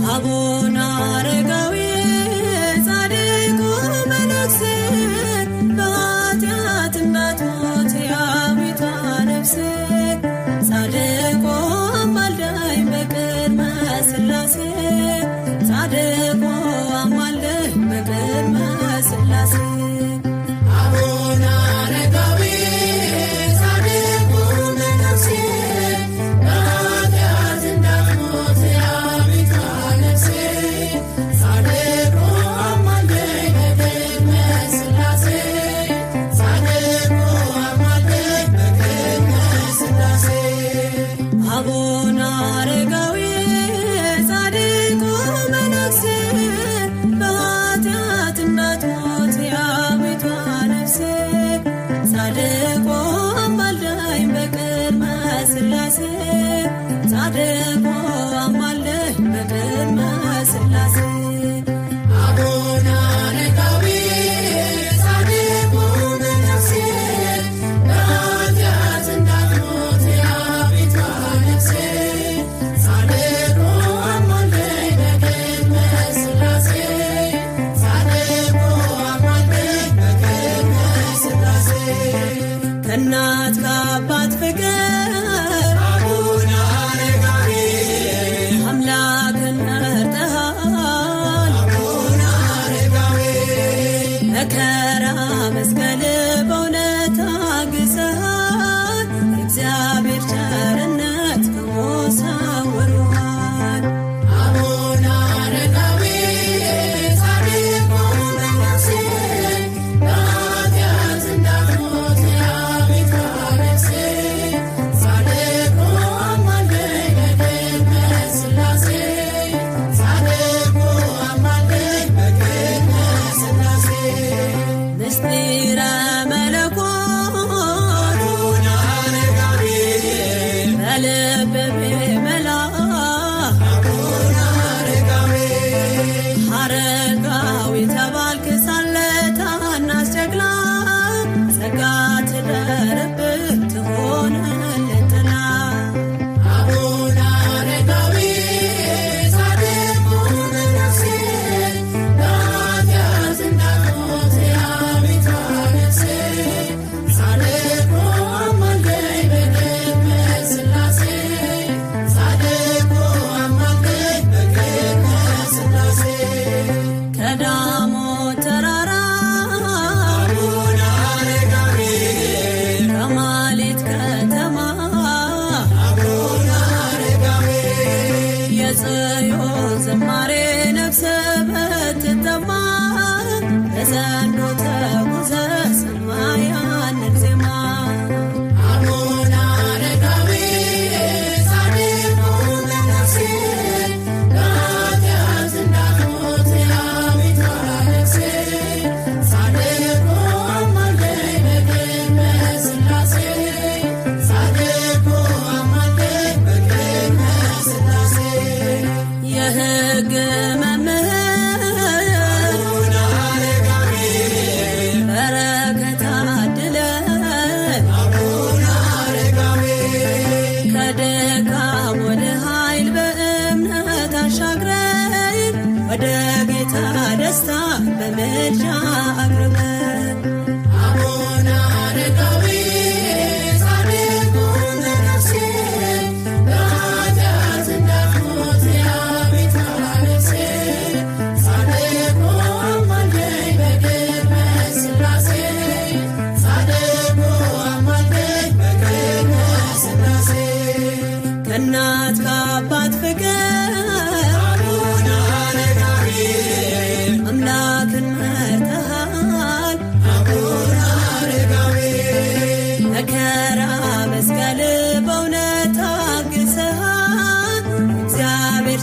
አቡነ አረጋዊ ጻድቁ መነኩሴ በኃጢአት እንዳትሞት የአቤቷ ነፍሴ ጻድቁ አማልደኝ በቅድመ ሥላሴ ጻድቁ አማልደኝ በቅድመ ሥላሴ አቡነ አረጋዊ ጻድቁ መነኩሴ በኃጢአት እንዳትሞት የአቤቷ ነፍሴ ጻድቁ አማልደኝ በቅድመ ሥላሴ ጻድቁ አማልደኝ በቅድመ ሥላሴ አቡነ አረጋዊ ጻድቁ መነኩሴ በኃጢአት እንዳትሞት የአቤቷ ነፍሴ ጻድቁ አማልደኝ በቅድመ ሥላሴ ጻድቁ አማልደኝ በቅድመ ሥላሴ አቡነ አረጋዊ ጻድቁ መነኩሴ በኃጢአት እንዳትሞት የአቤቷ ነፍሴ ጻድቁ አማልደኝ በቅድመ ሥላሴ ጻድቁ አማልደኝ በቅድመ ሥላሴ ከእናት ከአባት ፍቅር አቡነ አረጋዊ አምላክን መርጠሃል አቡነ አረጋዊ መከራ መስቀል በእውነት ታግሰሃል የእግዚአብሔር ቸርነት ከሞት ሰውሮሃል አቡነ አረጋዊ ጻድቁ መነኩሴ በኃጢአት እንዳትሞት የአቤቷ ነፍሴ ጻድቁ አማልደኝ በቅድመ ሥላሴ ጻድቁ አማልደኝ በቅድመ ሥላሴ ምስጢረ መለኮት አቡነ አረጋዊ በልብ ቢመላ አቡነ አረጋዊ አረጋዊ ተባልክ ሳለ ታናሽ ጀግና ጸጋ ትደርብህ ትሆንልህ ጥላ አቡነ አረጋዊ ጻድቁ መነኩሴ በኃጢአት እንዳትሞት የአቤቷ ነፍሴ ጻድቁ አማልደኝ በቅድመ ሥላሴ ጻድቁ አማልደኝ በቅድመ ሥላሴ ከዳሞት ተራራ አቡነ አረጋዊ ከማሌት ከተማ አቡነ አረጋዊ የጽዮን ዝማሬ ነፍስ ብትጠማ በዘንዶ ተጉዘህ ስማ ያንን ዜማ አቡነ አረጋዊ ጻድቁ መነኩሴ በኃጢአት እንዳትሞት የአቤቷ ነፍሴ ጻድቁ አማልደኝ በቅድመ ሥላሴ ጻድቁ አማልደኝ በቅድመ ሥላሴ የሕግ መምህር አቡነ አረጋዊ በረከት አድለን አቡነ አረጋዊ ከድካም ወደ ኃይል በእምነት አሻግረን ወደ ጌታ ደስታ በምልጃ አቅርበን አቡነ አረጋዊ ጻድቁ መነኩሴ በኃጢአት እንዳትሞት የአቤቷ ነፍሴ ጻድቁ አማልደኝ በቅድመ ሥላሴ ጻድቁ አማልደኝ በቅድመ ሥላሴ ከእናት ከአባት ፍቅር አቡነ አረጋዊ አምላክን መርጠሃል አቡነ አረጋዊ መከራ መስቀል በእውነት ታግሰሃል እግዚአብሔር